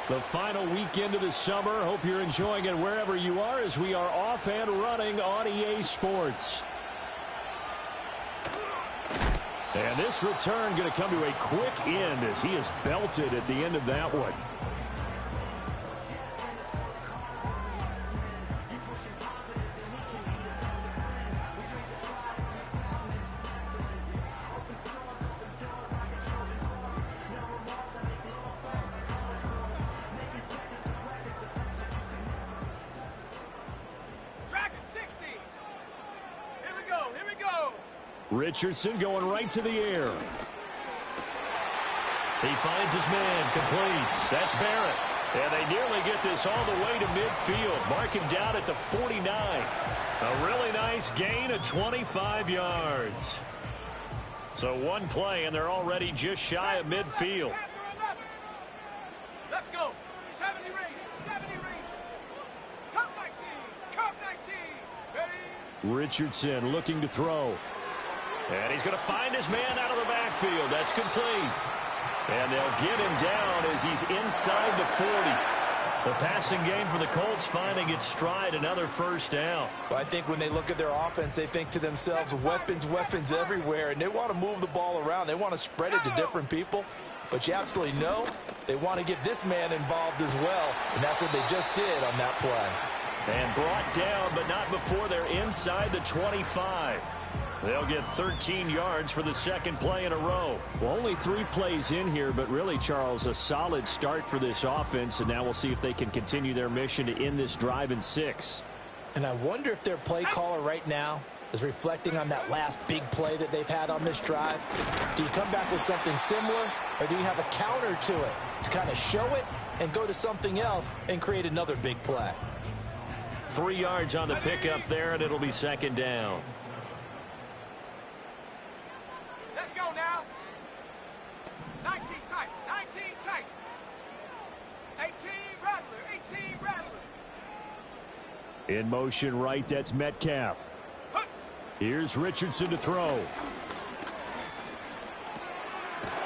The final weekend of the summer. Hope you're enjoying it wherever you are as we are off and running on EA Sports. And this return going to come to a quick end as he is belted at the end of that one. Richardson going right to the air. He finds his man complete. That's Barrett. And they nearly get this all the way to midfield. Mark him down at the 49. A really nice gain of 25 yards. So one play, and they're already just shy of midfield. Let's go. 70 range. 70 range. Cup 19. Cup 19. Ready? Richardson looking to throw. And he's going to find his man out of the backfield. That's complete. And they'll get him down as he's inside the 40. The passing game for the Colts finding its stride, another first down. Well, I think when they look at their offense, they think to themselves, weapons, weapons everywhere. And they want to move the ball around. They want to spread it to different people. But you absolutely know they want to get this man involved as well. And that's what they just did on that play. And brought down, but not before they're inside the 25. They'll get 13 yards for the second play in a row. Well, only 3 plays in here, but really, Charles, a solid start for this offense. And now we'll see if they can continue their mission to end this drive in 6. And I wonder if their play caller right now is reflecting on that last big play that they've had on this drive. Do you come back with something similar, or do you have a counter to it to kind of show it and go to something else and create another big play? 3 yards on the pickup there, and it'll be second down. Let's go now. 19 tight. 19 tight. 18 rattler. 18 rattler. In motion right, that's Metcalf. Here's Richardson to throw.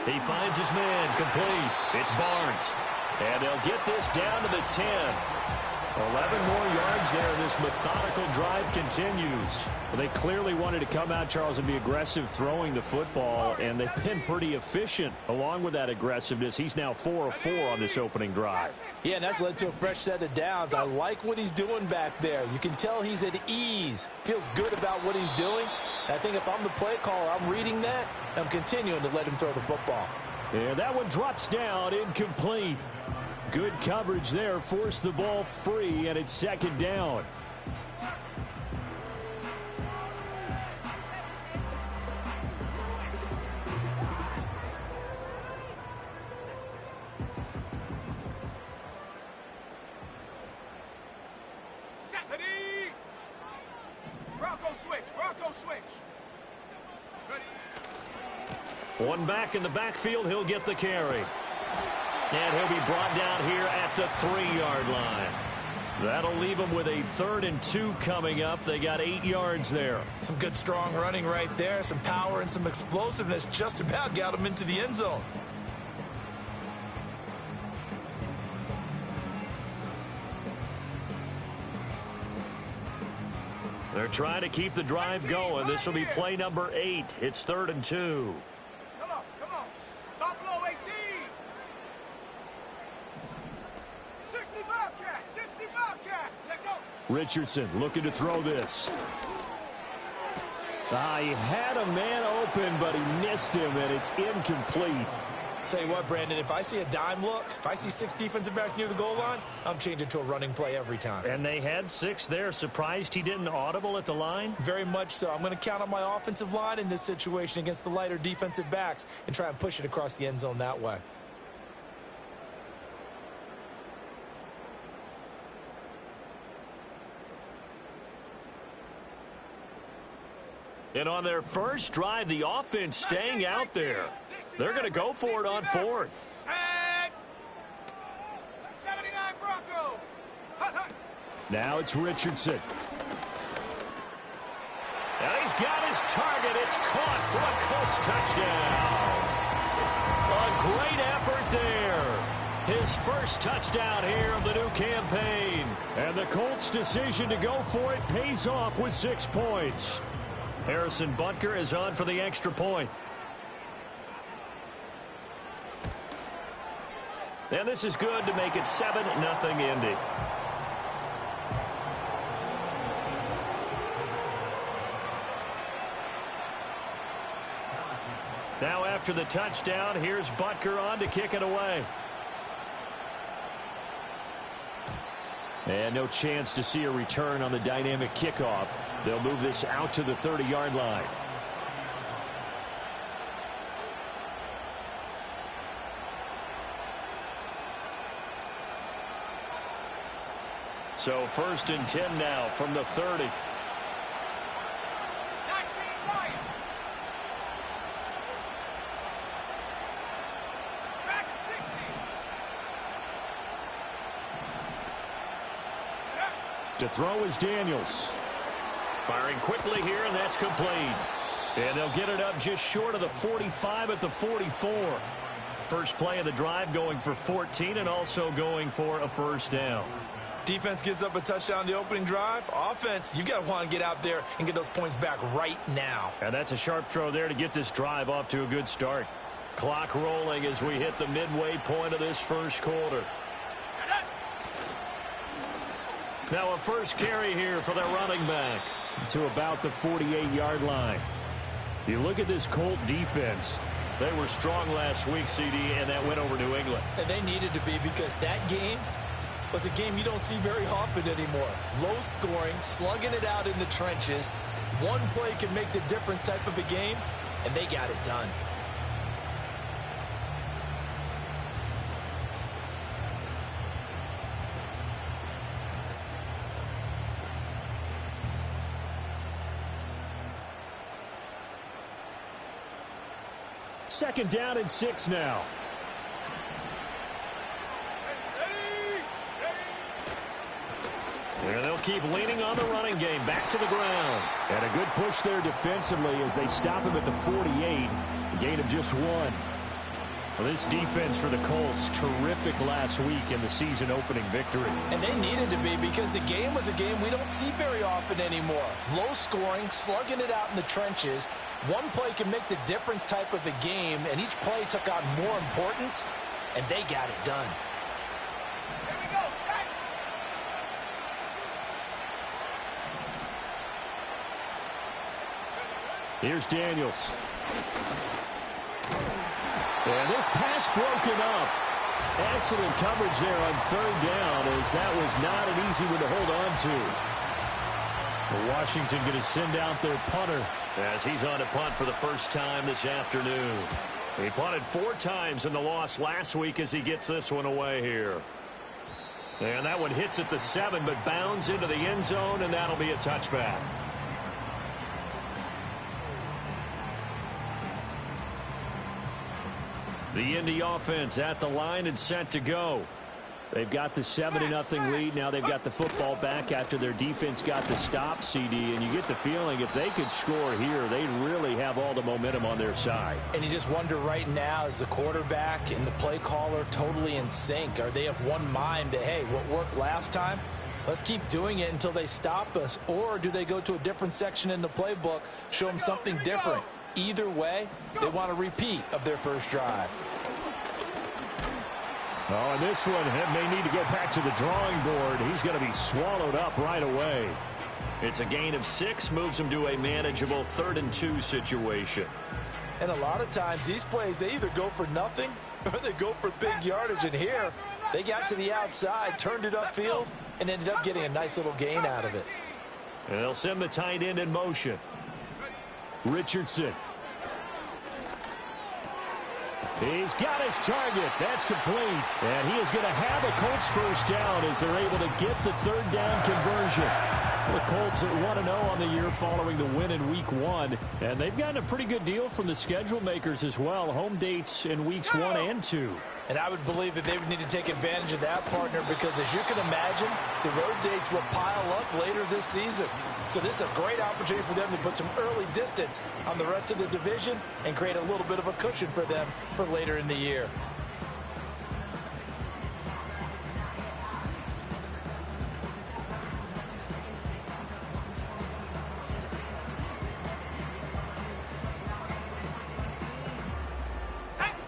He finds his man complete. It's Barnes. And they'll get this down to the 10. 11 more yards there. This methodical drive continues. Well, they clearly wanted to come out, Charles, and be aggressive throwing the football, and they've been pretty efficient along with that aggressiveness. He's now 4 of 4 on this opening drive. Yeah, and that's led to a fresh set of downs. I like what he's doing back there. You can tell he's at ease. Feels good about what he's doing. And I think if I'm the play caller, I'm reading that. I'm continuing to let him throw the football. And that one drops down, incomplete. Good coverage there, forced the ball free, and it's second down. Ready? Bronco switch. Bronco switch. Ready? One back in the backfield, he'll get the carry. And he'll be brought down here at the 3-yard line. That'll leave them with a 3rd and 2 coming up. They got 8 yards there. Some good strong running right there. Some power and some explosiveness just about got him into the end zone. They're trying to keep the drive going. This will be play number 8. It's 3rd and 2. Come on. Come on. Stop below 18. 60 Bobcat. 60 Bobcat. Check out. Richardson looking to throw this. He had a man open, but he missed him, and it's incomplete. Tell you what, Brandon, if I see a dime look, if I see 6 defensive backs near the goal line, I'm changing to a running play every time. And they had 6 there. Surprised he didn't audible at the line? Very much so. I'm going to count on my offensive line in this situation against the lighter defensive backs and try and push it across the end zone that way. And on their first drive, the offense staying out there. They're going to go for it on 4th. 79 Bronco. Now it's Richardson. And he's got his target. It's caught for a Colts touchdown. A great effort there. His first touchdown here of the new campaign. And the Colts' decision to go for it pays off with 6 points. Harrison Butker is on for the extra point. And this is good to make it 7-0 Indy. Now after the touchdown, here's Butker on to kick it away. And no chance to see a return on the dynamic kickoff. They'll move this out to the 30-yard line. So 1st and 10 now from the 30. 19 Lions. Back at 60. To throw is Daniels. Firing quickly here, and that's complete. And they'll get it up just short of the 45 at the 44. First play of the drive going for 14 and also going for a first down. Defense gives up a touchdown the opening drive. Offense, you got to want to get out there and get those points back right now. And that's a sharp throw there to get this drive off to a good start. Clock rolling as we hit the midway point of this first quarter. Now a first carry here for their running back to about the 48-yard line. You look at this Colt defense. They were strong last week, CD, and that went over New England. And they needed to be, because that game was a game you don't see very often anymore. Low scoring, slugging it out in the trenches. One play can make the difference type of a game, and they got it done. Second down and 6 now. And they'll keep leaning on the running game. Back to the ground. And a good push there defensively as they stop him at the 48. A gain of just 1. Well, this defense for the Colts, terrific last week in the season-opening victory. And they needed to be, because the game was a game we don't see very often anymore. Low scoring, slugging it out in the trenches. One play can make the difference type of a game, and each play took on more importance, and they got it done. Here we go, set. Here's Daniels. And this pass broken up. Excellent coverage there on 3rd down, as that was not an easy one to hold on to. Washington going to send out their punter as he's on to punt for the first time this afternoon. He punted 4 times in the loss last week as he gets this one away here. And that one hits at the 7, but bounds into the end zone, and that'll be a touchback. The Indy offense at the line and set to go. They've got the 7-0 lead. Now they've got the football back after their defense got the stop, CD. And you get the feeling if they could score here, they'd really have all the momentum on their side. And you just wonder right now, is the quarterback and the play caller totally in sync? Are they of one mind that, hey, what worked last time, let's keep doing it until they stop us? Or do they go to a different section in the playbook, show them something different? Either way, they want a repeat of their first drive. Oh, and this one may need to go back to the drawing board. He's going to be swallowed up right away. It's a gain of 6, moves him to a manageable 3rd and 2 situation. And a lot of times these plays, they either go for nothing or they go for big yardage. And here, they got to the outside, turned it upfield, and ended up getting a nice little gain out of it. And they'll send the tight end in motion. Richardson. He's got his target. That's complete. And he is going to have a Colts first down as they're able to get the 3rd down conversion. The Colts at 1-0 on the year following the win in Week 1. And they've gotten a pretty good deal from the schedule makers as well. Home dates in Weeks 1 and 2. And I would believe that they would need to take advantage of that, partner, because as you can imagine, the road dates will pile up later this season. So this is a great opportunity for them to put some early distance on the rest of the division and create a little bit of a cushion for them for later in the year.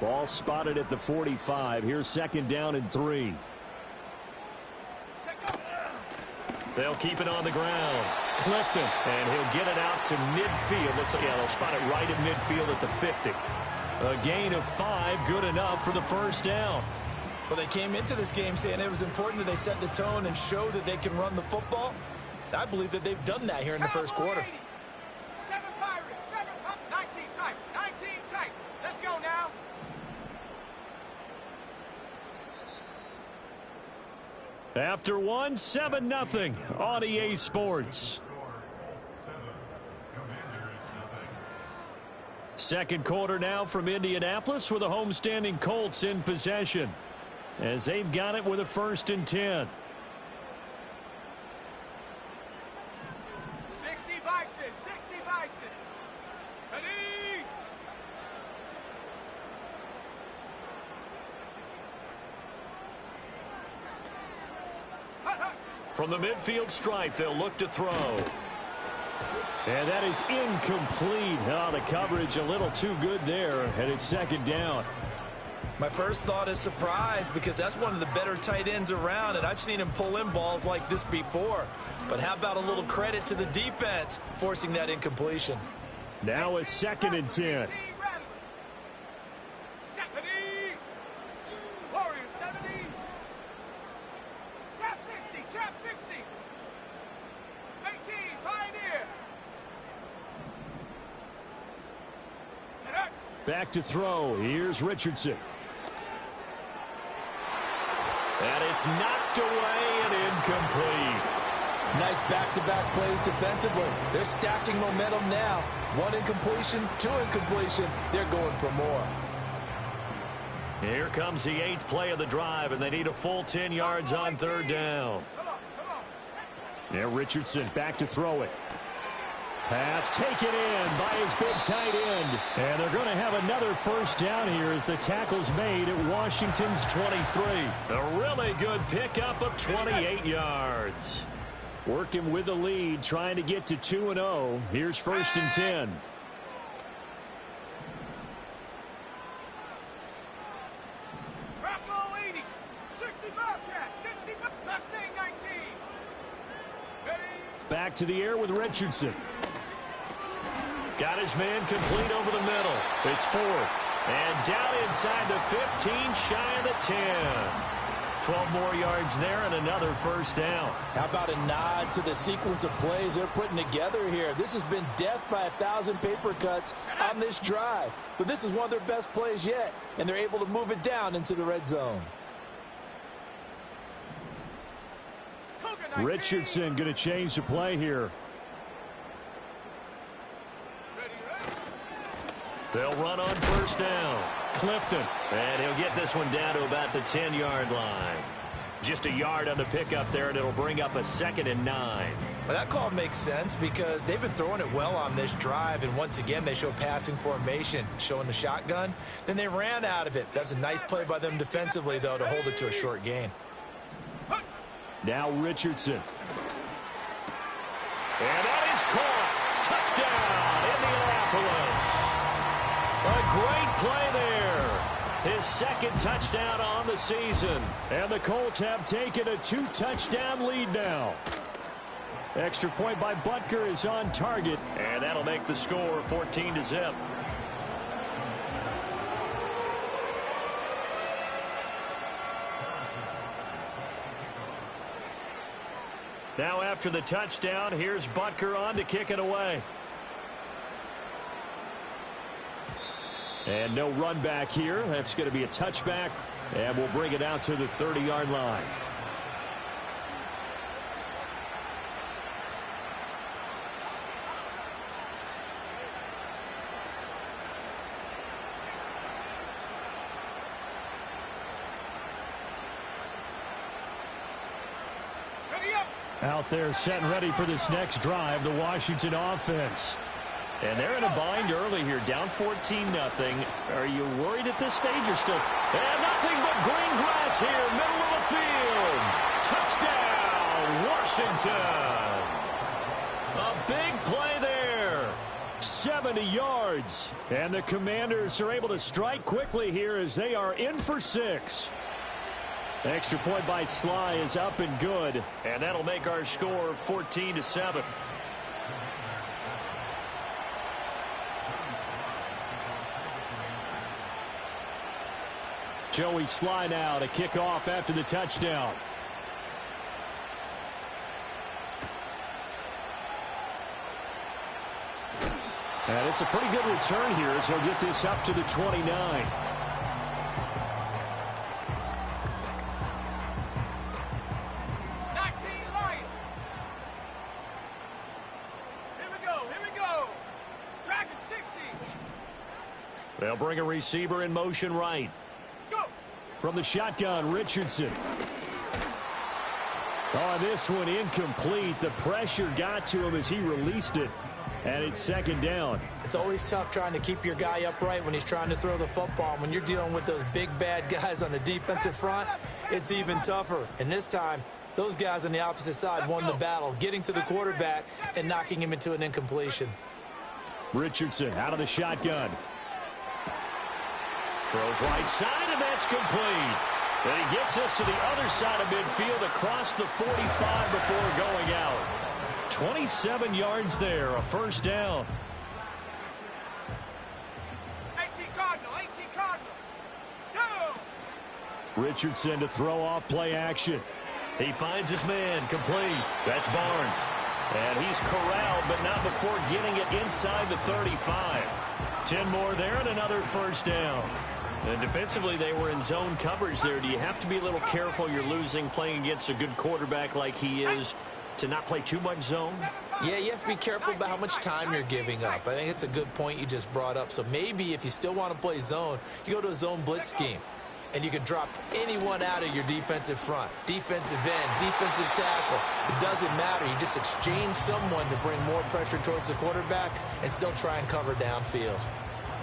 Ball spotted at the 45. Here's second down and 3. They'll keep it on the ground. Clifton, and he'll get it out to midfield. They'll spot it right at midfield at the 50. A gain of 5, good enough for the first down. Well, they came into this game saying it was important that they set the tone and show that they can run the football. And I believe that they've done that here in the first quarter. 7 Pirates, 7 19 tight, 19 tight. Let's go now. After 7-0 on EA Sports. Second quarter now from Indianapolis with the homestanding Colts in possession as they've got it with a 1st and 10. 60 Bison, 60 Bison. Ready? From the midfield stripe, they'll look to throw. And that is incomplete. Oh, the coverage a little too good there, and it's second down. My first thought is surprise because that's one of the better tight ends around, and I've seen him pull in balls like this before. But how about a little credit to the defense forcing that incompletion? Now a 2nd and 10. Warriors 70. Chap 60, chap 60. 18, Pioneer. Back to throw. Here's Richardson. And it's knocked away and incomplete. Nice back-to-back plays defensively. They're stacking momentum now. 1 incompletion, 2 incompletion. They're going for more. Here comes the 8th play of the drive, and they need a full 10 yards on 3rd down. Now Richardson back to throw it. Pass taken in by his big tight end. And they're going to have another first down here as the tackle's made at Washington's 23. A really good pickup of 28 yards. Working with the lead, trying to get to 2-0. Here's 1st and 10. Bravo 80, 60 Bobcat, 60 Mustang 19. Ready? Back to the air with Richardson. Got his man complete over the middle. It's 4th. And down inside the 15, shy of the 10. 12 more yards there and another first down. How about a nod to the sequence of plays they're putting together here? This has been death by 1,000 paper cuts on this drive. But this is one of their best plays yet, and they're able to move it down into the red zone. Richardson going to change the play here. They'll run on first down. Clifton. And he'll get this one down to about the 10-yard line. Just a yard on the pickup there, and it'll bring up a 2nd and 9. Well, that call makes sense because they've been throwing it well on this drive, and once again they show passing formation, showing the shotgun. Then they ran out of it. That's a nice play by them defensively, though, to hold it to a short gain. Now Richardson. And that is caught. Touchdown, Indianapolis. A great play there. His 2nd touchdown on the season. And the Colts have taken a 2-touchdown lead now. Extra point by Butker is on target. And that'll make the score 14-0. Now after the touchdown, here's Butker on to kick it away. And no run back here. That's going to be a touchback. And we'll bring it out to the 30-yard line. Out there set and ready for this next drive, the Washington offense. And they're in a bind early here, down 14-0. Are you worried at this stage or still? And nothing but green grass here, middle of the field. Touchdown, Washington. A big play there. 70 yards. And the Commanders are able to strike quickly here as they are in for 6. Extra point by Sly is up and good. And that'll make our score 14-7. Joey Sly now to kick off after the touchdown. And it's a pretty good return here as he'll get this up to the 29. 19 Lions. Here we go. Here we go. Dragon 60. They'll bring a receiver in motion right. Go. From the shotgun, Richardson. Oh, this one incomplete. The pressure got to him as he released it. And it's second down. It's always tough trying to keep your guy upright when he's trying to throw the football. When you're dealing with those big, bad guys on the defensive front, it's even tougher. And this time, those guys on the opposite side won the battle, getting to the quarterback and knocking him into an incompletion. Richardson out of the shotgun. Throws right side, and that's complete. And he gets us to the other side of midfield across the 45 before going out. 27 yards there, a first down. 18 Cardinal, 18 Cardinal. Go! Richardson to throw off play action. He finds his man, complete. That's Barnes. And he's corralled, but not before getting it inside the 35. 10 more there and another first down. And defensively, they were in zone coverage there. Do you have to be a little careful you're losing playing against a good quarterback like he is to not play too much zone? Yeah, you have to be careful about how much time you're giving up. I think it's a good point you just brought up. So maybe if you still want to play zone, you go to a zone blitz scheme. And you can drop anyone out of your defensive front. Defensive end, defensive tackle. It doesn't matter. You just exchange someone to bring more pressure towards the quarterback and still try and cover downfield.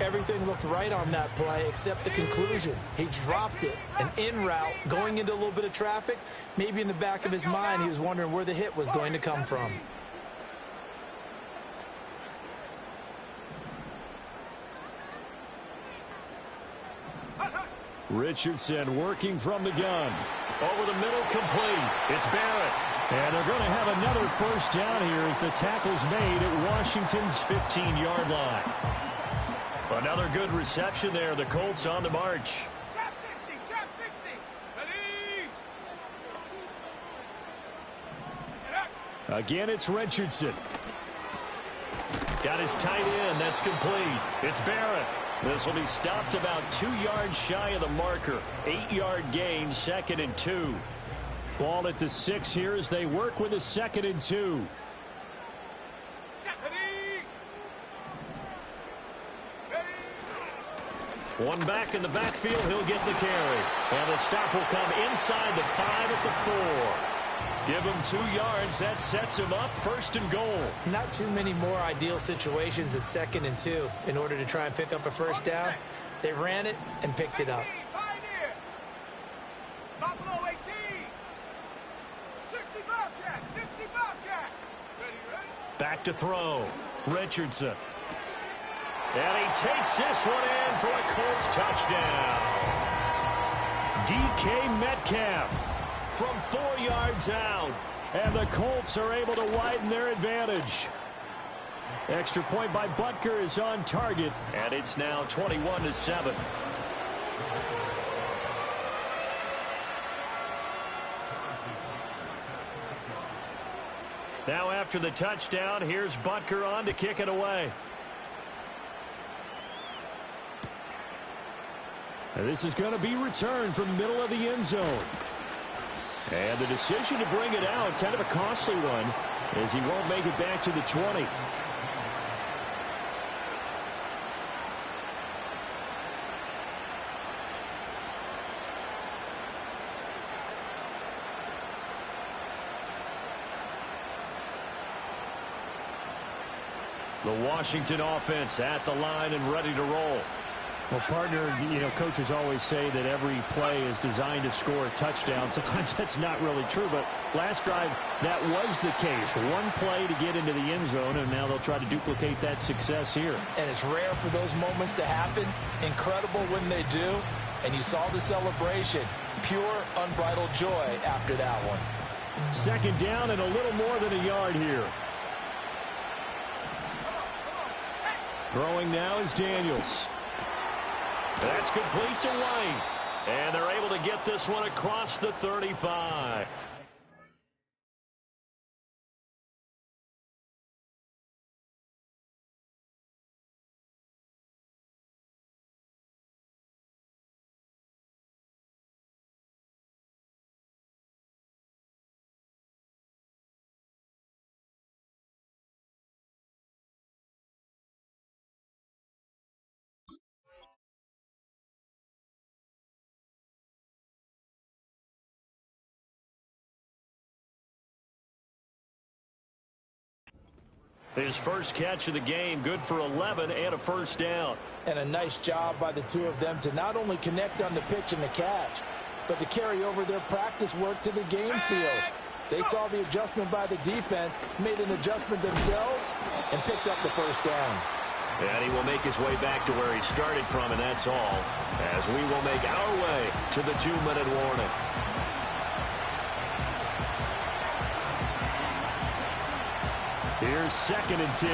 Everything looked right on that play except the conclusion. He dropped it, an in route, going into a little bit of traffic. Maybe in the back of his mind, he was wondering where the hit was going to come from. Richardson working from the gun. Over the middle, complete. It's Barrett. And they're going to have another first down here as the tackle's made at Washington's 15-yard line. Another good reception there. The Colts on the march. Trap 60, trap 60. Ready? Again, it's Richardson. Got his tight end. That's complete. It's Barrett. This will be stopped about 2 yards shy of the marker. 8-yard gain, 2nd and 2. Ball at the 6 here as they work with a 2nd and 2. One back in the backfield, he'll get the carry. And the stop will come inside the 5 at the 4. Give him 2 yards. That sets him up 1st and goal. Not too many more ideal situations at 2nd and 2 in order to try and pick up a first down. They ran it and picked it up. Pioneer. Buffalo 18. 60 Bobcat, 60 Bobcat. Ready? Back to throw. Richardson. And he takes this one in for a Colts touchdown. DK Metcalf from 4 yards out. And the Colts are able to widen their advantage. Extra point by Butker is on target. And it's now 21-7. Now after the touchdown, here's Butker on to kick it away. And this is going to be returned from the middle of the end zone. And the decision to bring it out, kind of a costly one, as he won't make it back to the 20. The Washington offense at the line and ready to roll. Well, partner, you know, coaches always say that every play is designed to score a touchdown. Sometimes that's not really true, but last drive, that was the case. One play to get into the end zone, and now they'll try to duplicate that success here. And it's rare for those moments to happen. Incredible when they do. And you saw the celebration. Pure, unbridled joy after that one. Second down and a little more than a yard here. Throwing now is Daniels. That's complete to White. And they're able to get this one across the 35. His first catch of the game, good for 11 and a first down. And a nice job by the two of them to not only connect on the pitch and the catch, but to carry over their practice work to the game field. They saw the adjustment by the defense, made an adjustment themselves, and picked up the first down. And he will make his way back to where he started from, and that's all, as we will make our way to the 2-minute warning. Here's 2nd and 10.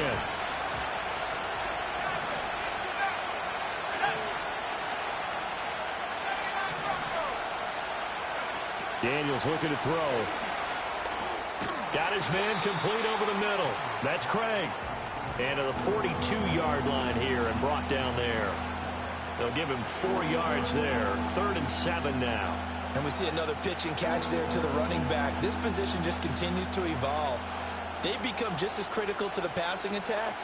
Daniels looking to throw. Got his man complete over the middle. That's Craig. And to the 42-yard line here and brought down there. They'll give him 4 yards there. 3rd and 7 now. And we see another pitch and catch there to the running back. This position just continues to evolve. They become just as critical to the passing attack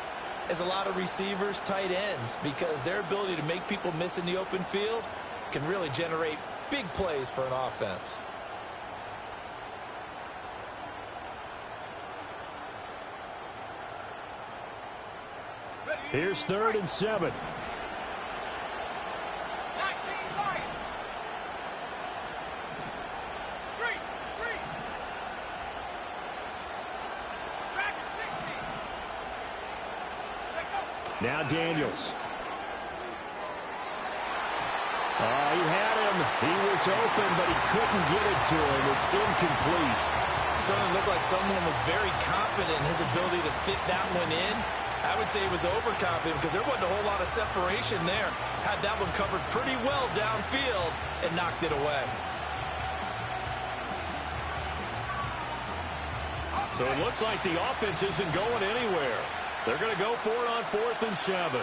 as a lot of receivers, tight ends, because their ability to make people miss in the open field can really generate big plays for an offense. Here's 3rd and 7. Now Daniels. He had him. He was open, but he couldn't get it to him. It's incomplete. Certainly looked like someone was very confident in his ability to fit that one in. I would say he was overconfident because there wasn't a whole lot of separation there. Had that one covered pretty well downfield and knocked it away. So it looks like the offense isn't going anywhere. They're going to go for it on 4th and 7.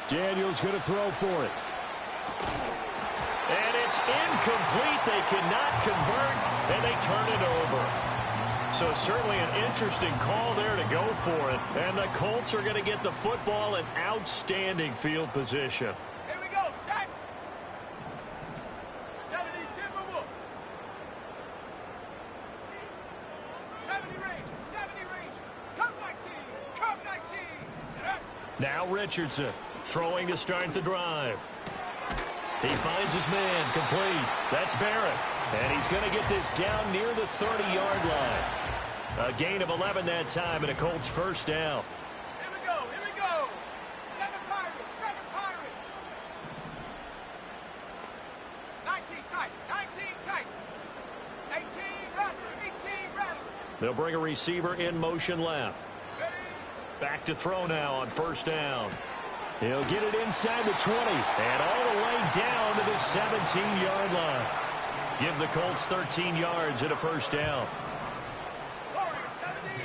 Daniels going to throw for it. And it's incomplete. They cannot convert, and they turn it over. So certainly an interesting call there to go for it. And the Colts are going to get the football in outstanding field position. Here we go, set. 70 Timberwolf. 70 range, 70 range. Come 19, come 19. Now Richardson throwing to start the drive. He finds his man complete. That's Barrett. And he's going to get this down near the 30-yard line. A gain of 11 that time and a Colts first down. Here we go, here we go. 7 Pirates, 7 Pirates. 19 tight, 19 tight. 18 Rattler, 18 Rattler. They'll bring a receiver in motion left. Ready? Back to throw now on first down. He'll get it inside the 20 and all the way down to the 17-yard line. Give the Colts 13 yards and a first down. Warrior 70.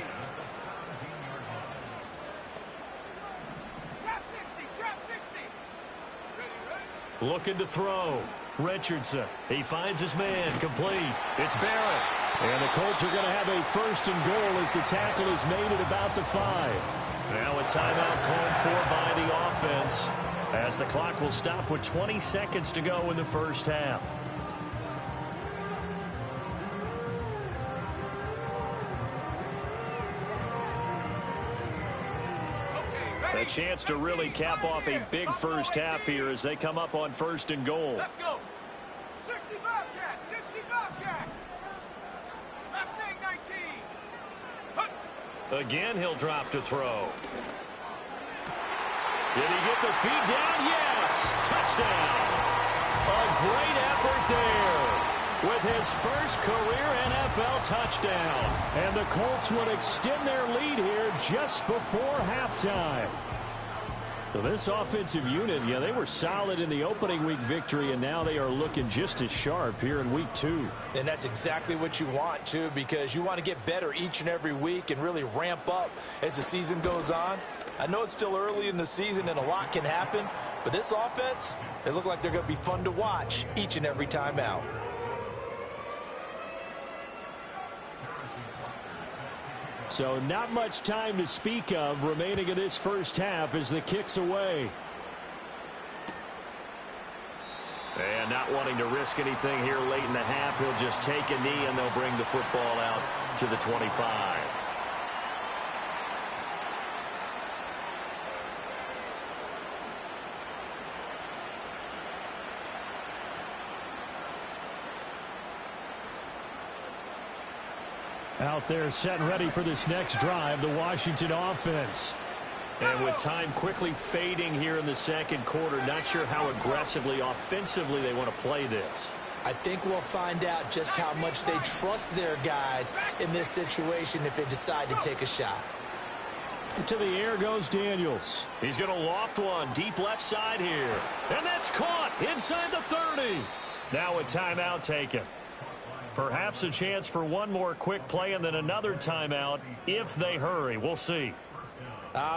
Trap 60, trap 60. Ready, ready. Looking to throw. Richardson. He finds his man complete. It's Barrett. And the Colts are going to have a first and goal as the tackle is made at about the 5. Now a timeout called for by the offense as the clock will stop with 20 seconds to go in the first half. A chance to really cap off a big first half here as they come up on 1st and goal. Let's go. 60 Bobcat, 60 Bobcat. Mustang 19. Again, he'll drop to throw. Did he get the feed down? Yes! Touchdown! A great effort there with his first career NFL touchdown. And the Colts would extend their lead here just before halftime. So this offensive unit, yeah, they were solid in the opening week victory, and now they are looking just as sharp here in week 2. And that's exactly what you want, too, because you want to get better each and every week and really ramp up as the season goes on. I know it's still early in the season and a lot can happen, but this offense, they look like they're going to be fun to watch each and every time out. So not much time to speak of remaining in this first half as the kick's away. And not wanting to risk anything here late in the half, he'll just take a knee and they'll bring the football out to the 25. Out there set and ready for this next drive, the Washington offense. And with time quickly fading here in the second quarter, not sure how aggressively, offensively they want to play this. I think we'll find out just how much they trust their guys in this situation if they decide to take a shot. To the air goes Daniels. He's going to loft one deep left side here. And that's caught inside the 30. Now a timeout taken. Perhaps a chance for one more quick play and then another timeout if they hurry. We'll see.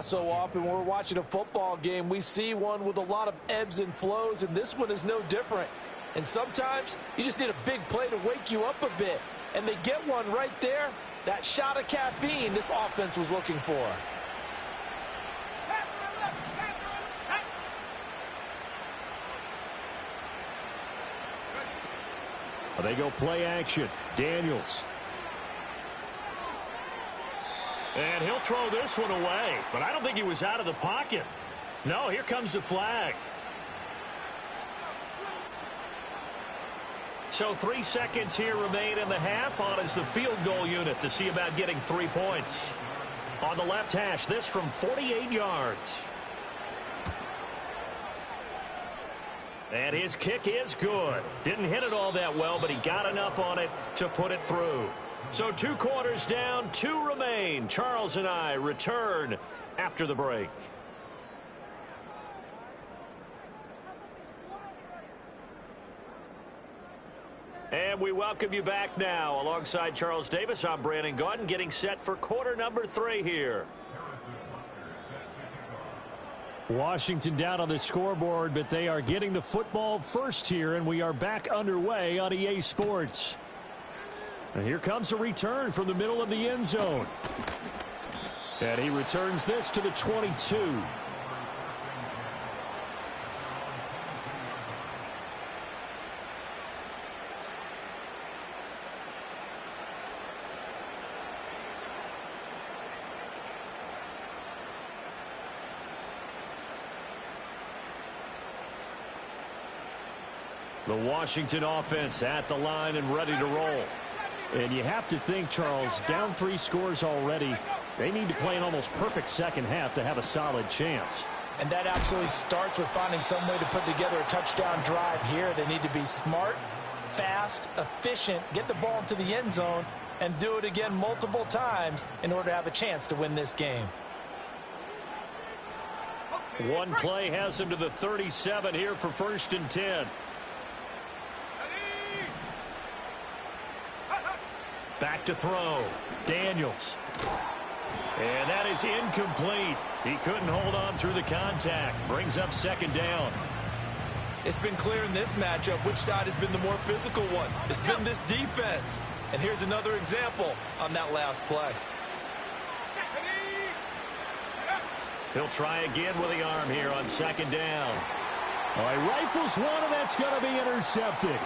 So often when we're watching a football game, we see one with a lot of ebbs and flows, and this one is no different. And sometimes you just need a big play to wake you up a bit. And they get one right there. That shot of caffeine this offense was looking for. They go play action. Daniels. And he'll throw this one away. But I don't think he was out of the pocket. No, here comes the flag. So 3 seconds here remain in the half. On is the field goal unit to see about getting 3 points. On the left hash, this from 48 yards. And his kick is good. Didn't hit it all that well, but he got enough on it to put it through. So 2 quarters down, 2 remain. Charles and I return after the break. And we welcome you back now. Alongside Charles Davis, I'm Brandon Gaudin, getting set for quarter number 3 here. Washington down on the scoreboard, but they are getting the football first here, and we are back underway on EA Sports. And here comes a return from the middle of the end zone. And he returns this to the 22. The Washington offense at the line and ready to roll. And you have to think, Charles, down 3 scores already. They need to play an almost perfect second half to have a solid chance. And that absolutely starts with finding some way to put together a touchdown drive here. They need to be smart, fast, efficient, get the ball into the end zone, and do it again multiple times in order to have a chance to win this game. One play has him to the 37 here for 1st and 10. Back to throw. Daniels. And that is incomplete. He couldn't hold on through the contact. Brings up 2nd down. It's been clear in this matchup which side has been the more physical one. It's been this defense. And here's another example on that last play. He'll try again with the arm here on second down. All right, rifles one, and that's going to be intercepted.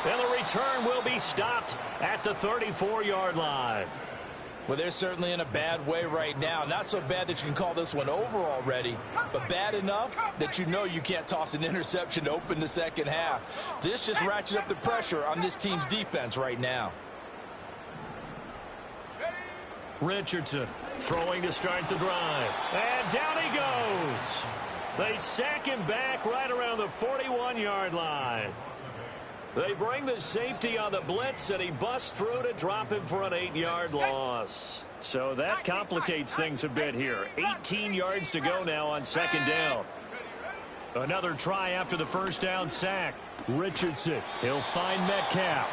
And the return will be stopped at the 34-yard line. Well, they're certainly in a bad way right now. Not so bad that you can call this one over already, but bad enough that you know you can't toss an interception to open the second half. This just ratchets up the pressure on this team's defense right now. Richardson throwing to start the drive. And down he goes. They sack him back right around the 41-yard line. They bring the safety on the blitz, and he busts through to drop him for an 8-yard loss. So that complicates things a bit here. 18 yards to go now on second down. Another try after the first down sack. Richardson, he'll find Metcalf.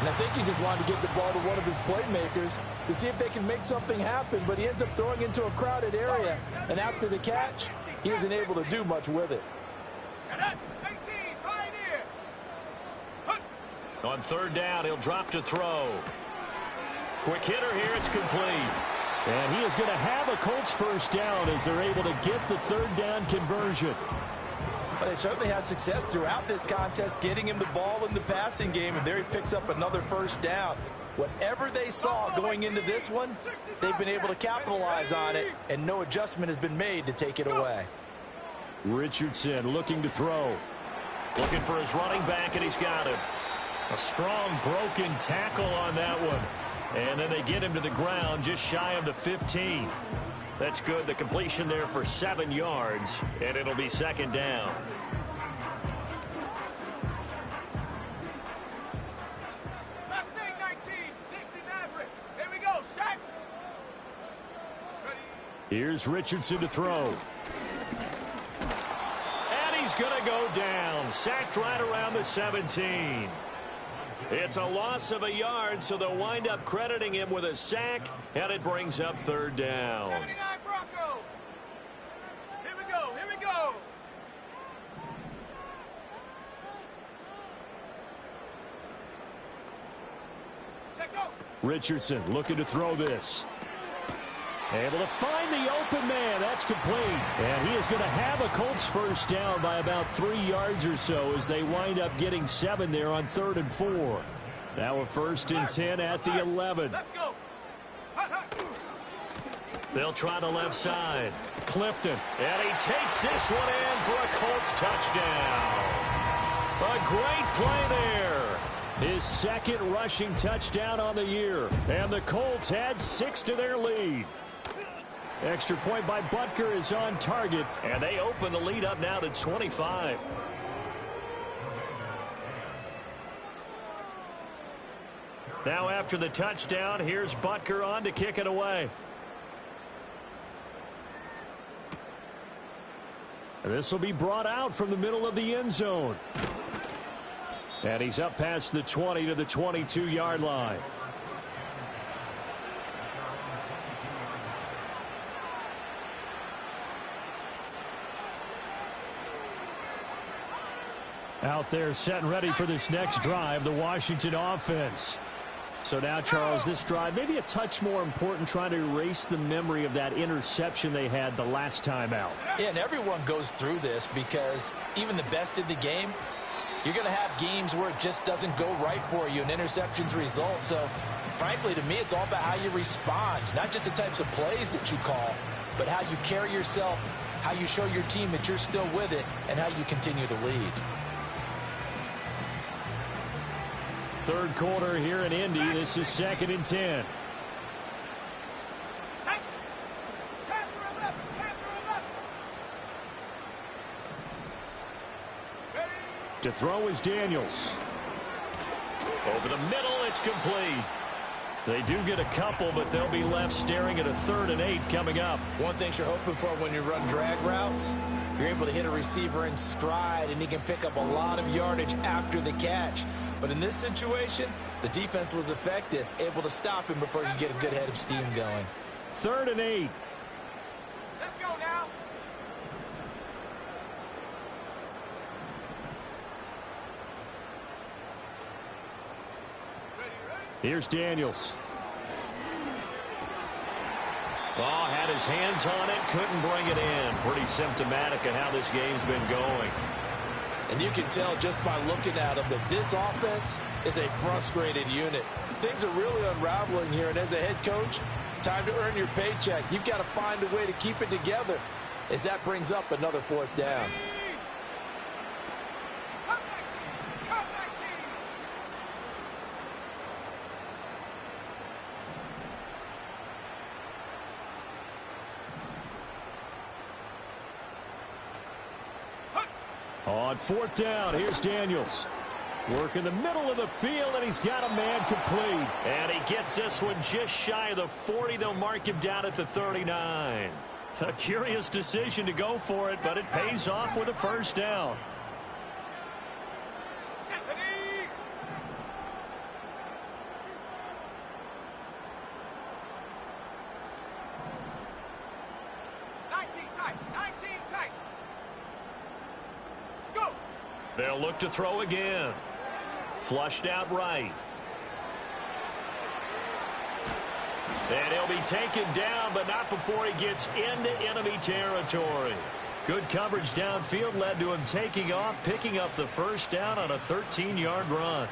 And I think he just wanted to get the ball to one of his playmakers to see if they can make something happen, but he ends up throwing into a crowded area, and after the catch, he isn't able to do much with it. On third down, he'll drop to throw. Quick hitter here, it's complete. And he is going to have a Colts first down as they're able to get the third down conversion. Well, they certainly had success throughout this contest, getting him the ball in the passing game, and there he picks up another first down. Whatever they saw going into this one, they've been able to capitalize on it, and no adjustment has been made to take it away. Richardson looking to throw. Looking for his running back, and he's got him. A strong broken tackle on that one. And then they get him to the ground just shy of the 15. That's good. The completion there for 7 yards, and it'll be second down. Mustang 19, 60 Mavericks. Here we go, sack. Ready. Here's Richardson to throw. And he's going to go down. Sacked right around the 17. It's a loss of a yard, so they'll wind up crediting him with a sack, and it brings up third down. 79 Broncos. Here we go, here we go. Check go. Richardson looking to throw this. Able to find the open man. That's complete. And he is going to have a Colts first down by about 3 yards or so as they wind up getting 7 there on 3rd and 4. Now a 1st and 10 at the 11. Let's go. They'll try the left side. Clifton. And he takes this one in for a Colts touchdown. A great play there. His second rushing touchdown on the year. And the Colts add 6 to their lead. Extra point by Butker is on target. And they open the lead up now to 25. Now after the touchdown, here's Butker on to kick it away. And this will be brought out from the middle of the end zone. And he's up past the 20 to the 22-yard line. Out there set and ready for this next drive, the Washington offense. So now, Charles, this drive maybe a touch more important, trying to erase the memory of that interception they had the last time out. Yeah, and everyone goes through this because even the best in the game, you're going to have games where it just doesn't go right for you and interceptions result. So, frankly, to me, it's all about how you respond, not just the types of plays that you call, but how you carry yourself, how you show your team that you're still with it, and how you continue to lead. Third quarter here in Indy. This is 2nd and 10. To throw is Daniels. Over the middle, it's complete. They do get a couple, but they'll be left staring at a 3rd and 8 coming up. One thing you're hoping for when you run drag routes, you're able to hit a receiver in stride, and he can pick up a lot of yardage after the catch. But in this situation, the defense was effective, able to stop him before he could get a good head of steam going. 3rd and 8. Let's go now. Here's Daniels. Oh, had his hands on it, couldn't bring it in. Pretty symptomatic of how this game's been going. And you can tell just by looking at them that this offense is a frustrated unit. Things are really unraveling here, and as a head coach, time to earn your paycheck. You've got to find a way to keep it together as that brings up another fourth down. On fourth down, here's Daniels. Work in the middle of the field, and he's got a man complete. And he gets this one just shy of the 40. They'll mark him down at the 39. A curious decision to go for it, but it pays off with a first down. They'll look to throw again. Flushed out right. And he'll be taken down, but not before he gets into enemy territory. Good coverage downfield led to him taking off, picking up the first down on a 13-yard run.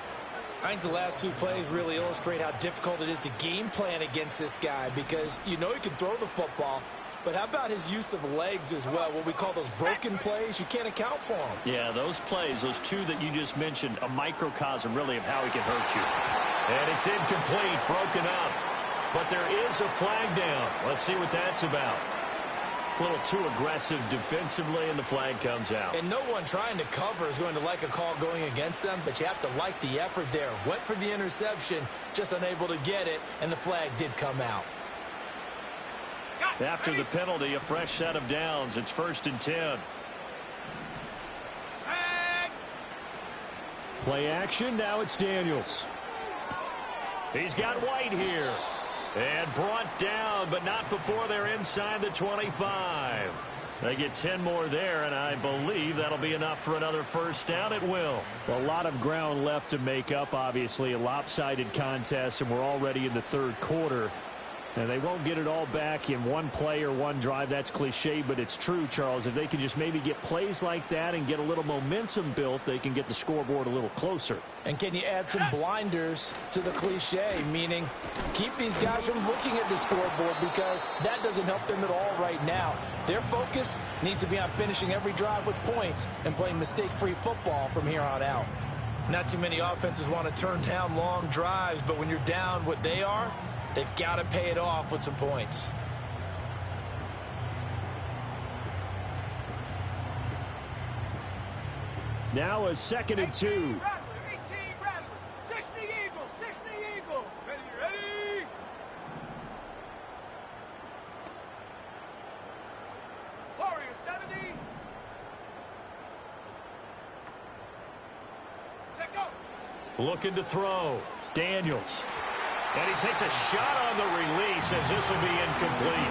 I think the last two plays really illustrate how difficult it is to game plan against this guy, because you know he can throw the football, but how about his use of legs as well? What we call those broken plays, you can't account for them. Yeah, those plays, those two that you just mentioned, a microcosm really of how he can hurt you. And it's incomplete, broken up. But there is a flag down. Let's see what that's about. A little too aggressive defensively, and the flag comes out. And no one trying to cover is going to like a call going against them, but you have to like the effort there. Went for the interception, just unable to get it, and the flag did come out. After the penalty, a fresh set of downs. It's 1st and 10. Play action, now it's Daniels. He's got White here. And brought down, but not before they're inside the 25. They get 10 more there, and I believe that'll be enough for another first down. It will. A lot of ground left to make up, obviously. A lopsided contest, and we're already in the third quarter. And they won't get it all back in one play or one drive. That's cliche, but it's true, Charles. If they can just maybe get plays like that and get a little momentum built, they can get the scoreboard a little closer. And can you add some blinders to the cliche, meaning keep these guys from looking at the scoreboard, because that doesn't help them at all right now. Their focus needs to be on finishing every drive with points and playing mistake-free football from here on out. Not too many offenses want to turn down long drives, but when you're down what they are, they've got to pay it off with some points. Now a 2nd and 2. 18 Rattler, 60 Eagle, 60 Eagle. Ready. Warrior 70. Check go. Looking to throw. Daniels. And he takes a shot on the release, as this will be incomplete.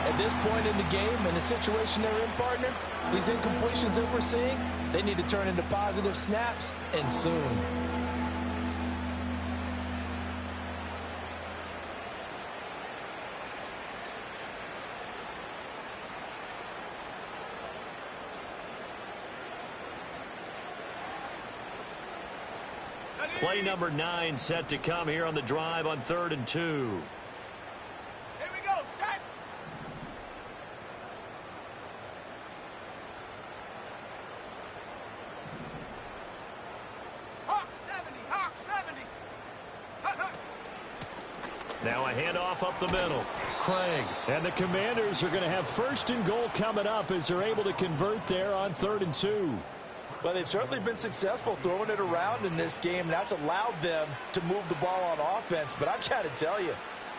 At this point in the game, in the situation they're in, partner, these incompletions that we're seeing, they need to turn into positive snaps, and soon. Play number 9 set to come here on the drive on 3rd and 2. Here we go, set. Hawk 70, Hawk 70. Hut, hut. Now a handoff up the middle. Craig. And the Commanders are going to have 1st and goal coming up as they're able to convert there on 3rd and 2. Well, they've certainly been successful throwing it around in this game, and that's allowed them to move the ball on offense. But I've got to tell you,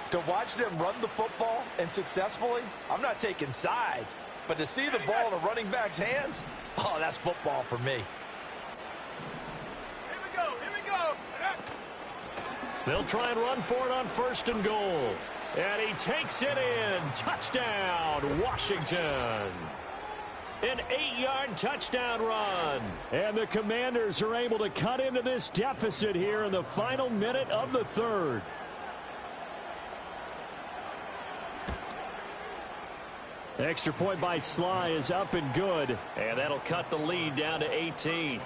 to watch them run the football and successfully, I'm not taking sides. But to see the ball in a running back's hands, oh, that's football for me. Here we go. They'll try and run for it on 1st and goal. And he takes it in. Touchdown, Washington. An 8-yard touchdown run. And the Commanders are able to cut into this deficit here in the final minute of the 3rd. Extra point by Sly is up and good. And that'll cut the lead down to 18.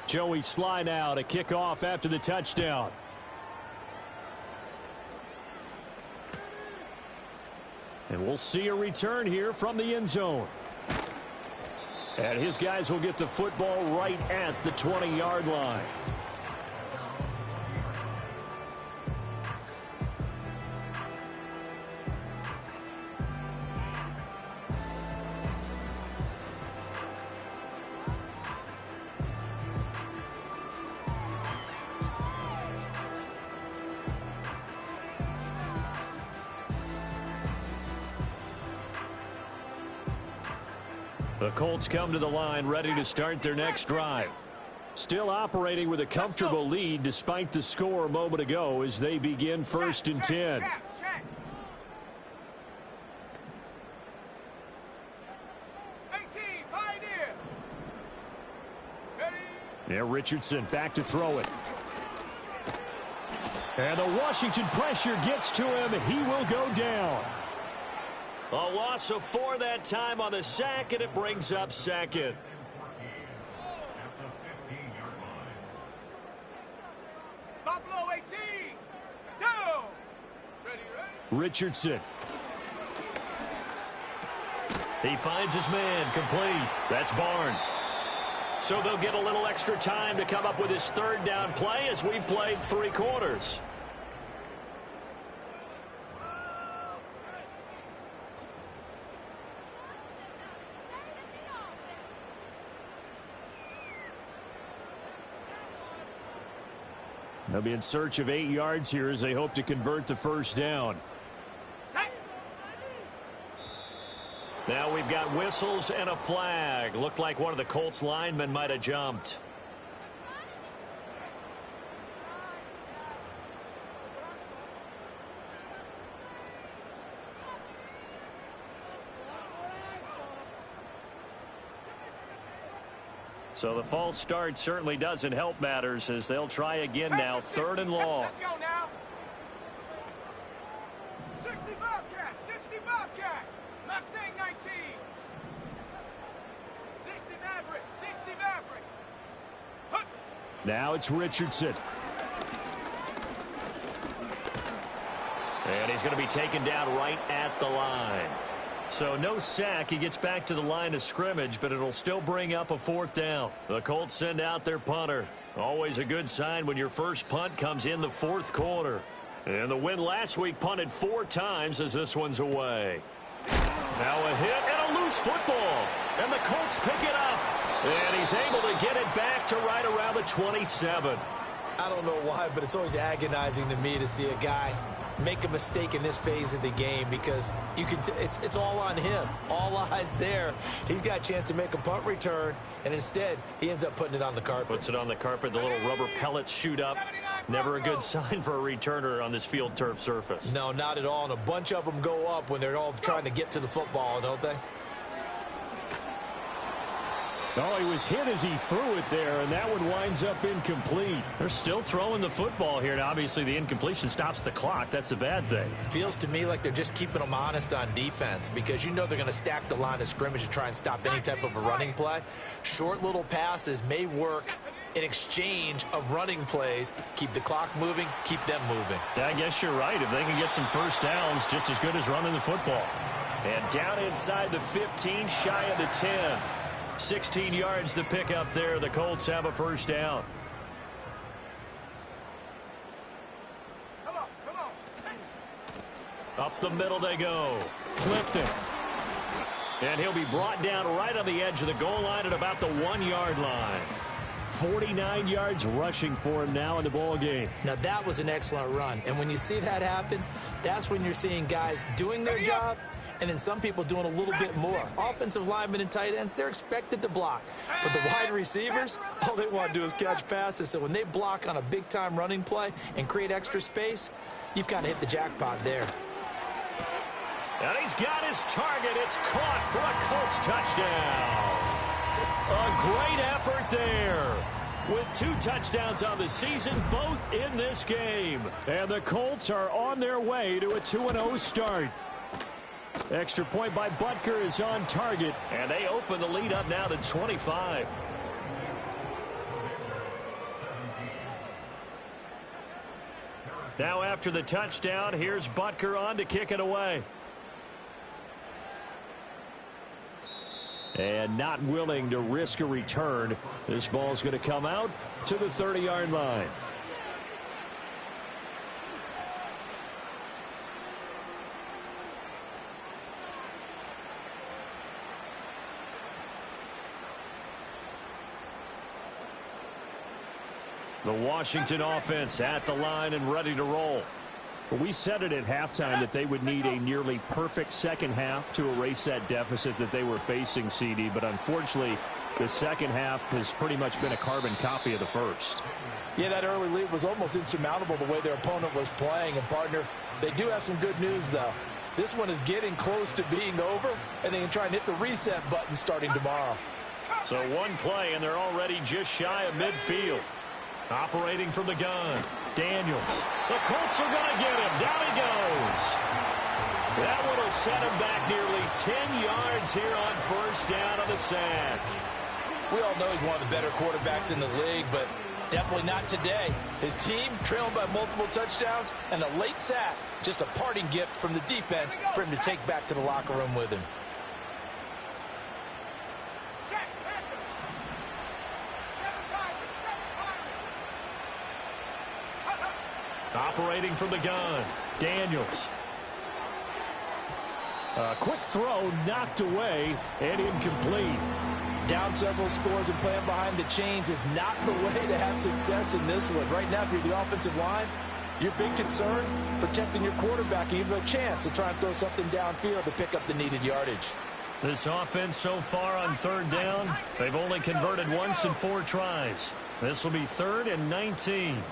Joey Sly now to kick off after the touchdown. And we'll see a return here from the end zone. And his guys will get the football right at the 20-yard line. The Colts come to the line ready to start their next drive. Still operating with a comfortable lead despite the score a moment ago as they begin first and 10. Check. Pioneer. Ready. Yeah, Richardson back to throw it. And the Washington pressure gets to him. He will go down. A loss of 4 that time on the sack, and it brings up second. Buffalo 18. Down. Ready. Richardson. He finds his man, complete. That's Barnes. So they'll get a little extra time to come up with his third down play as we've played 3 quarters. They'll be in search of 8 yards here as they hope to convert the first down. Now we've got whistles and a flag. Looked like one of the Colts linemen might have jumped. So the false start certainly doesn't help matters as they'll try again now, 3rd and long. Let's go now. 60 Bobcat. Mustang 19. 60 Maverick. Now it's Richardson. And he's going to be taken down right at the line. So no sack. He gets back to the line of scrimmage, but it'll still bring up a 4th down. The Colts send out their punter. Always a good sign when your first punt comes in the 4th quarter. And the win last week punted 4 times as this one's away. Now a hit and a loose football. And the Colts pick it up. And he's able to get it back to right around the 27. I don't know why, but it's always agonizing to me to see a guy make a mistake in this phase of the game because you can it's all on him. All eyes there. He's got a chance to make a punt return, and instead he ends up putting it on the carpet. Puts it on the carpet. The little rubber pellets shoot up. Never a good sign for a returner on this field turf surface. No, not at all. And a bunch of them go up when they're all trying to get to the football, don't they? Oh, he was hit as he threw it there, and that one winds up incomplete. They're still throwing the football here. Now, obviously, the incompletion stops the clock. That's the bad thing. Feels to me like they're just keeping them honest on defense because you know they're going to stack the line of scrimmage and try and stop any type of a running play. Short little passes may work in exchange of running plays. Keep the clock moving, keep them moving. I guess you're right. If they can get some first downs, just as good as running the football. And down inside the 15, shy of the 10. 16 yards the pick up there. The Colts have a first down. Come on. Up the middle they go. Clifton. And he'll be brought down right on the edge of the goal line at about the 1-yard line. 49 yards rushing for him now in the ball game. Now that was an excellent run. And when you see that happen, that's when you're seeing guys doing their job and then some people doing a little bit more. Offensive linemen and tight ends, they're expected to block. But the wide receivers, all they want to do is catch passes. So when they block on a big-time running play and create extra space, you've kind of hit the jackpot there. And he's got his target. It's caught for a Colts touchdown. A great effort there. with 2 touchdowns on the season, both in this game. And the Colts are on their way to a 2-0 start. Extra point by Butker is on target. And they open the lead up now to 25. Now after the touchdown, here's Butker on to kick it away. And not willing to risk a return. This ball's going to come out to the 30-yard line. The Washington offense at the line and ready to roll. We said it at halftime that they would need a nearly perfect second half to erase that deficit that they were facing, CD. But unfortunately, the second half has pretty much been a carbon copy of the first. Yeah, that early lead was almost insurmountable the way their opponent was playing. And, partner, they do have some good news, though. This one is getting close to being over, and they can try and hit the reset button starting tomorrow. So one play, and they're already just shy of midfield. Operating from the gun, Daniels. The Colts are going to get him. Down he goes. That one will set him back nearly 10 yards here on first down on the sack. We all know he's one of the better quarterbacks in the league, but definitely not today. His team trailing by multiple touchdowns, and a late sack, just a parting gift from the defense for him to take back to the locker room with him. Operating from the gun, Daniels. A quick throw knocked away and incomplete. Down several scores and playing behind the chains is not the way to have success in this one. Right now, if you're the offensive line, your big concern, protecting your quarterback, even a chance to try and throw something downfield to pick up the needed yardage. This offense so far on third down, they've only converted once in 4 tries. This will be 3rd and 19.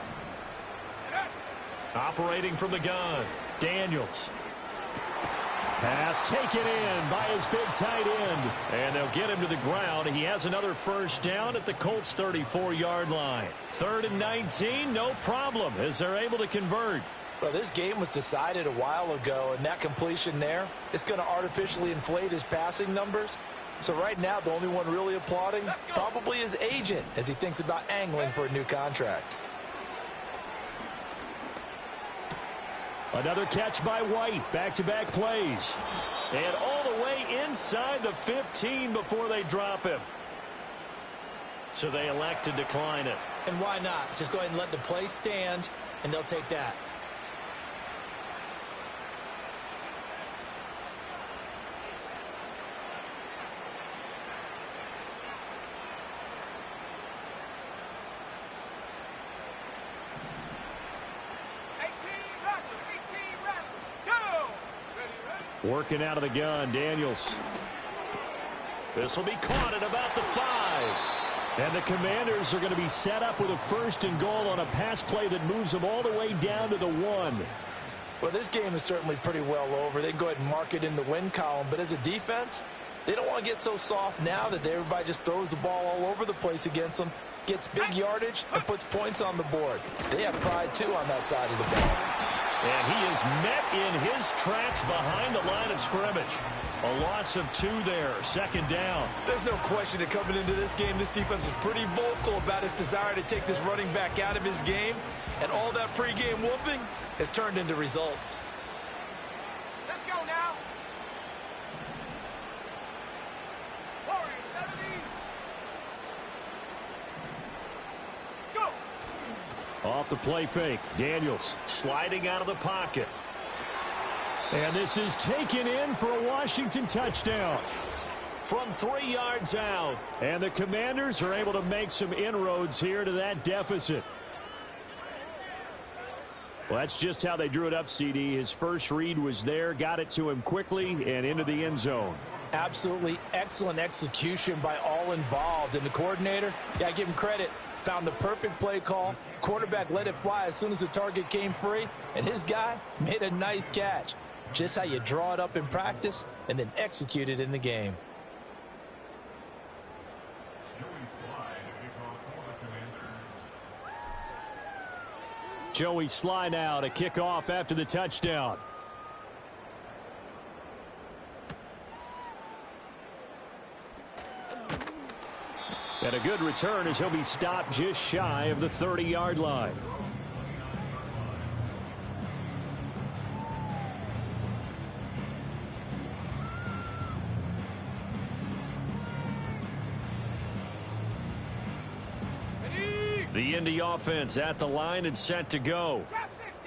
Operating from the gun, Daniels. Pass taken in by his big tight end. And they'll get him to the ground. He has another first down at the Colts' 34-yard line. 3rd and 19, no problem, as they're able to convert. Well, this game was decided a while ago, and that completion there is going to artificially inflate his passing numbers. So right now, the only one really applauding probably his agent as he thinks about angling for a new contract. Another catch by White. Back-to-back plays. And all the way inside the 15 before they drop him. So they elect to decline it. And why not? Just go ahead and let the play stand, and they'll take that. Working out of the gun, Daniels. This will be caught at about the 5. And the Commanders are going to be set up with a 1st and goal on a pass play that moves them all the way down to the 1. Well, this game is certainly pretty well over. They can go ahead and mark it in the win column. But as a defense, they don't want to get so soft now that everybody just throws the ball all over the place against them, gets big yardage, and puts points on the board. They have pride, too, on that side of the ball. And he is met in his tracks behind the line of scrimmage. A loss of 2 there, 2nd down. There's no question that coming into this game, this defense was pretty vocal about its desire to take this running back out of his game. And all that pregame whooping has turned into results. Let's go now. Warriors 70. Go. Off the play fake, Daniels. Sliding out of the pocket. And this is taken in for a Washington touchdown. From 3 yards out. And the Commanders are able to make some inroads here to that deficit. Well, that's just how they drew it up, CD. His first read was there, got it to him quickly, and into the end zone. Absolutely excellent execution by all involved. And the coordinator, got to give him credit, found the perfect play call. Quarterback let it fly as soon as the target came free, and his guy made a nice catch. Just how you draw it up in practice and then execute it in the game. Joey Sly now to kick off after the touchdown. And a good return as he'll be stopped just shy of the 30-yard line. The Indy offense at the line and set to go.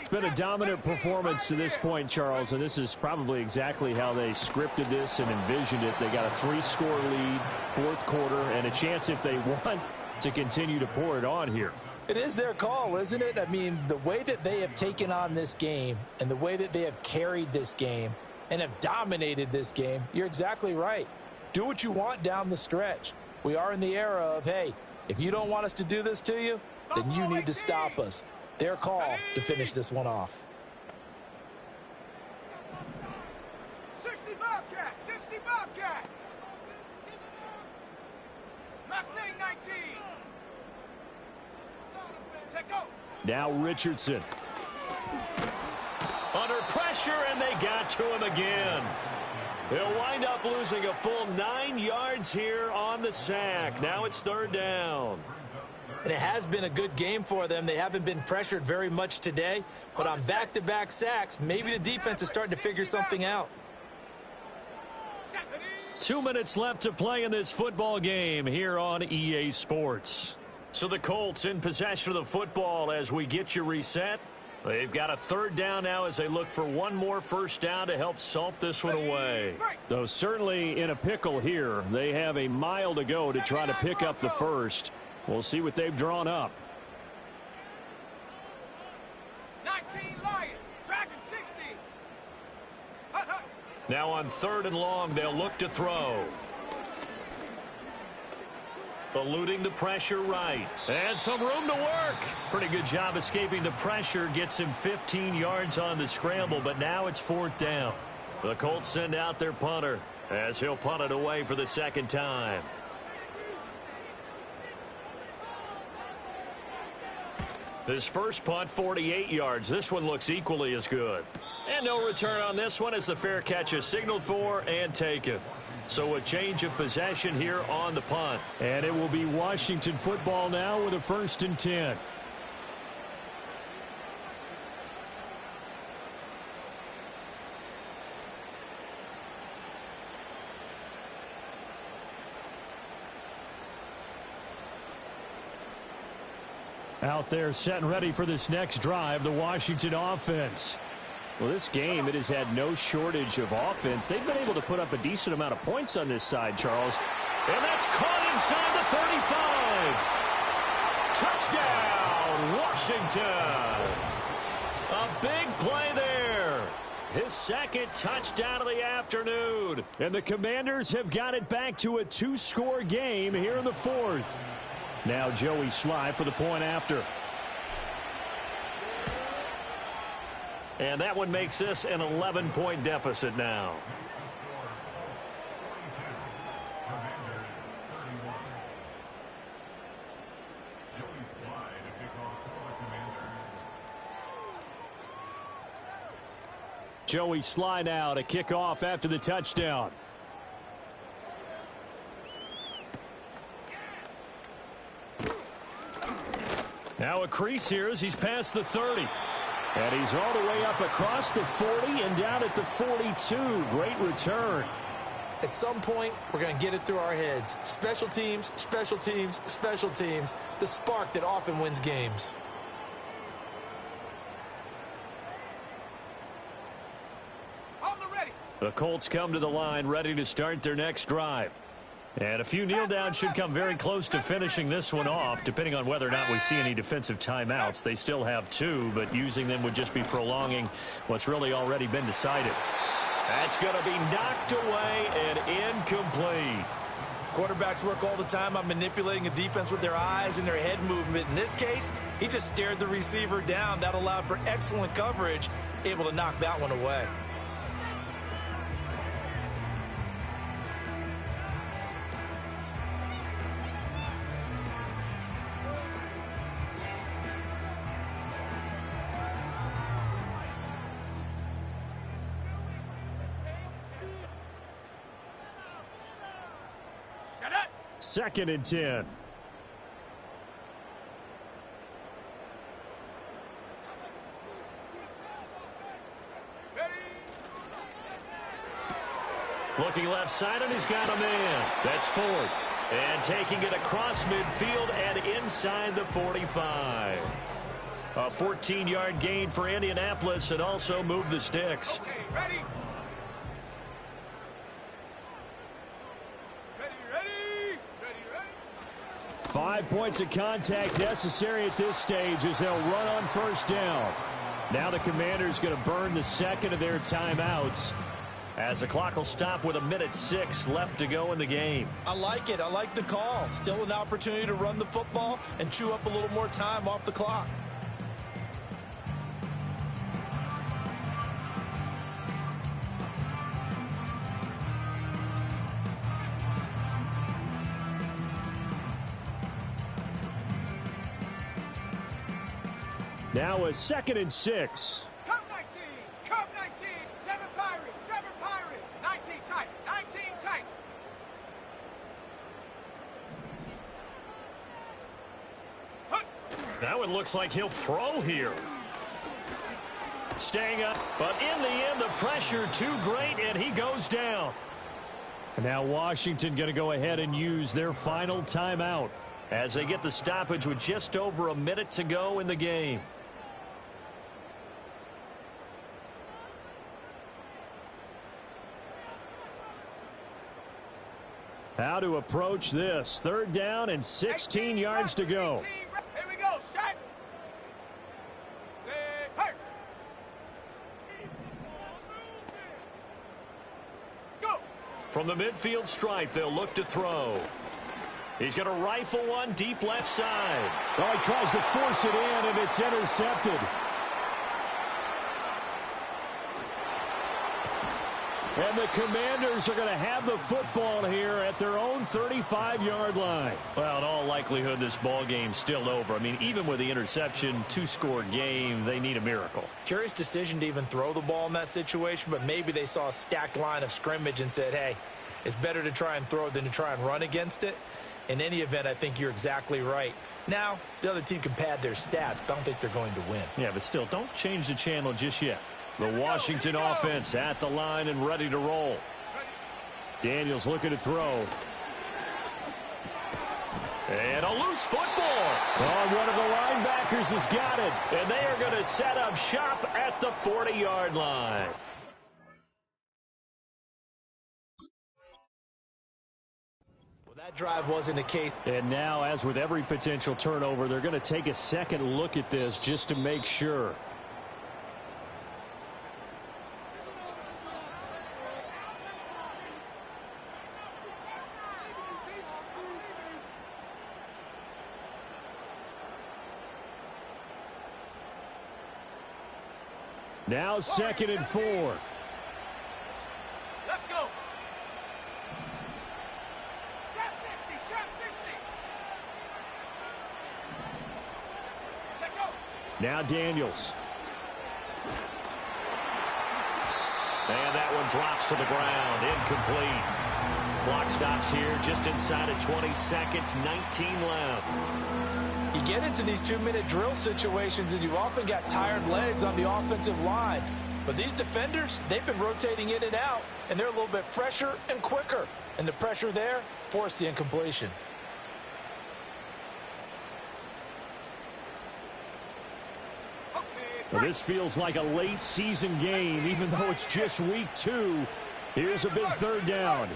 It's been a dominant performance to this point, Charles, and this is probably exactly how they scripted this and envisioned it. They got a 3-score lead, fourth quarter, and a chance if they want to continue to pour it on here. It is their call, isn't it? I mean, the way that they have taken on this game and the way that they have carried this game and have dominated this game, you're exactly right. Do what you want down the stretch. We are in the era of, hey, if you don't want us to do this to you, then you need to stop us. Their call to finish this one off. 60 Bobcat, 60 Bobcat. Mustang 19. Take go. Now Richardson. Under pressure, and they got to him again. They'll wind up losing a full 9 yards here on the sack. Now it's third down. And it has been a good game for them. They haven't been pressured very much today. But on back-to-back sacks, maybe the defense is starting to figure something out. 2 minutes left to play in this football game here on EA Sports. So the Colts in possession of the football as we get you reset. They've got a third down now as they look for one more first down to help salt this one away. Though certainly in a pickle here. They have a mile to go to try to pick up the first. We'll see what they've drawn up. 19 Lion, Dragon 60. Now on third and long, they'll look to throw. Eluding the pressure right. And some room to work. Pretty good job escaping the pressure. Gets him 15 yards on the scramble, but now it's fourth down. The Colts send out their punter as he'll punt it away for the second time. His first punt, 48 yards. This one looks equally as good. And no return on this one as the fair catch is signaled for and taken. So a change of possession here on the punt. And it will be Washington football now with a 1st and 10. Out there set and ready for this next drive, the Washington offense. Well, this game, it has had no shortage of offense. They've been able to put up a decent amount of points on this side, Charles. And that's caught inside the 35. Touchdown, Washington. A big play there. His second touchdown of the afternoon. And the Commanders have got it back to a 2-score game here in the fourth. Now Joey Sly for the point after. And that one makes this an 11-point deficit now. Joey Sly now to kick off after the touchdown. Now a crease here as he's past the 30. And he's all the way up across the 40 and down at the 42. Great return. At some point, we're going to get it through our heads. Special teams, special teams, special teams. The spark that often wins games. On the ready. The Colts come to the line ready to start their next drive. And a few kneel downs should come very close to finishing this one off, depending on whether or not we see any defensive timeouts. They still have 2, but using them would just be prolonging what's really already been decided. That's going to be knocked away and incomplete. Quarterbacks work all the time on manipulating a defense with their eyes and their head movement. In this case, he just stared the receiver down. That allowed for excellent coverage, able to knock that one away. 2nd and 10. Looking left side, and he's got a man. That's Ford. And taking it across midfield and inside the 45. A 14-yard gain for Indianapolis and also moved the sticks. Okay, ready? Ready? 5 points of contact necessary at this stage as they'll run on 1st down. Now the Commanders going to burn the 2nd of their timeouts, as the clock will stop with 1:06 left to go in the game. I like it. I like the call. Still an opportunity to run the football and chew up a little more time off the clock. Now a 2nd and 6. Come 19, come 19, 7 Pirates, 7 Pirates, 19 tight, 19 tight. Now it looks like he'll throw here. Staying up, but in the end, the pressure too great, and he goes down. And now Washington going to go ahead and use their final timeout, As they get the stoppage with just over a minute to go in the game. How to approach this. 3rd down and 16 yards to go. Here we go, set. Say, hey. Go. From the midfield stripe, they'll look to throw. He's going to rifle one deep left side. Well, he tries to force it in, and it's intercepted. And the Commanders are going to have the football here at their own 35-yard line. Well, in all likelihood, this ball game's still over. I mean, even with the interception, 2-score game, they need a miracle. Curious decision to even throw the ball in that situation, but maybe they saw a stacked line of scrimmage and said, hey, it's better to try and throw than to try and run against it. In any event, I think you're exactly right. Now, the other team can pad their stats, but I don't think they're going to win. Yeah, but still, don't change the channel just yet. The Washington offense at the line and ready to roll. Daniels looking to throw. And a loose football. Oh, one of the linebackers has got it. And they are going to set up shop at the 40-yard line. Well, that drive wasn't a case. And now, as with every potential turnover, they're going to take a second look at this just to make sure. Now 2nd and 4. Let's go. Trap 60, trap 60. Check go. Now Daniels. And that one drops to the ground. Incomplete. Clock stops here just inside of 20 seconds. 19 left. You get into these 2-minute drill situations and you often got tired legs on the offensive line. But these defenders, they've been rotating in and out, and they're a little bit fresher and quicker. And the pressure there forced the incompletion. Well, this feels like a late season game, even though it's just week 2. Here's a big 3rd down.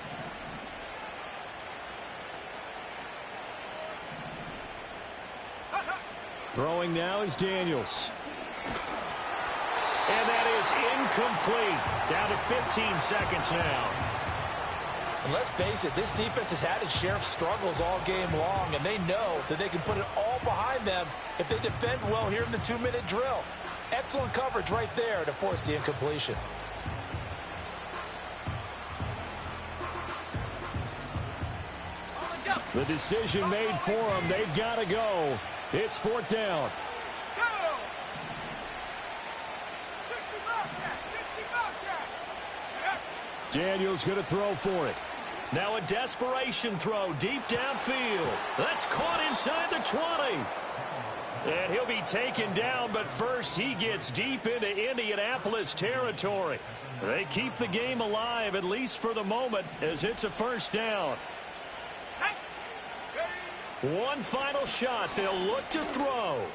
Throwing now is Daniels. And that is incomplete. Down to 15 seconds now. And let's face it, this defense has had its share of struggles all game long, and they know that they can put it all behind them if they defend well here in the 2-minute drill. Excellent coverage right there to force the incompletion. The decision made for them. They've got to go. It's 4th down. Go. 60 Bobcat, 60 Bobcat. Daniels going to throw for it. Now a desperation throw deep downfield. That's caught inside the 20. And he'll be taken down, but first he gets deep into Indianapolis territory. They keep the game alive, at least for the moment, as it's a first down. One final shot. They'll look to throw.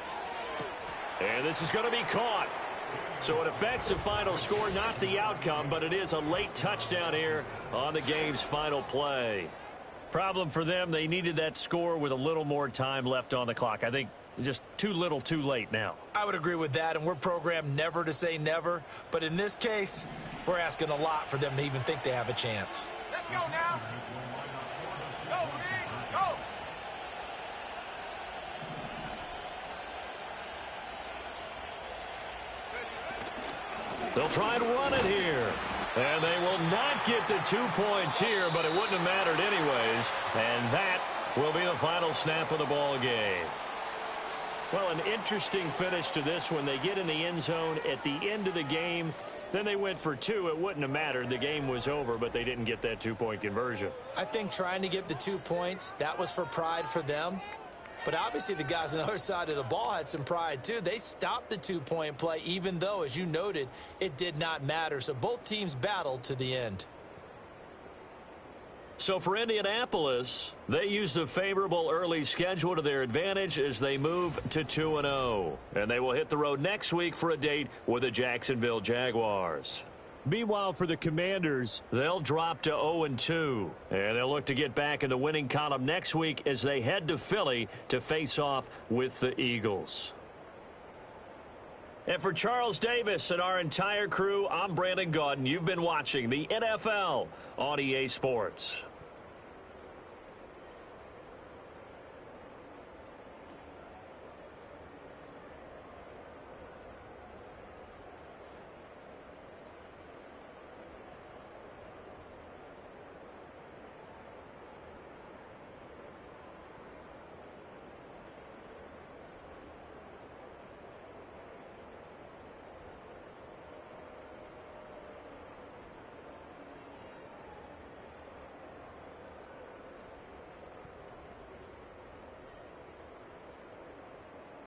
And this is going to be caught. So it affects the final score, not the outcome, but it is a late touchdown here on the game's final play. Problem for them, they needed that score with a little more time left on the clock. I think just too little too late now. I would agree with that, and we're programmed never to say never. But in this case, we're asking a lot for them to even think they have a chance. Let's go now. Go, Lee, go. They'll try and run it here. And they will not get the 2 points here, but it wouldn't have mattered anyways. And that will be the final snap of the ball game. Well, an interesting finish to this one. They get in the end zone at the end of the game. Then they went for 2. It wouldn't have mattered. The game was over, but they didn't get that 2-point conversion. I think trying to get the 2 points, that was for pride for them. But obviously the guys on the other side of the ball had some pride too. They stopped the 2-point play, even though, as you noted, it did not matter. So both teams battled to the end. So for Indianapolis, they used a favorable early schedule to their advantage as they move to 2-0. And they will hit the road next week for a date with the Jacksonville Jaguars. Meanwhile, for the Commanders, they'll drop to 0-2. And they'll look to get back in the winning column next week as they head to Philly to face off with the Eagles. And for Charles Davis and our entire crew, I'm Brandon Gaudin. You've been watching the NFL on EA Sports.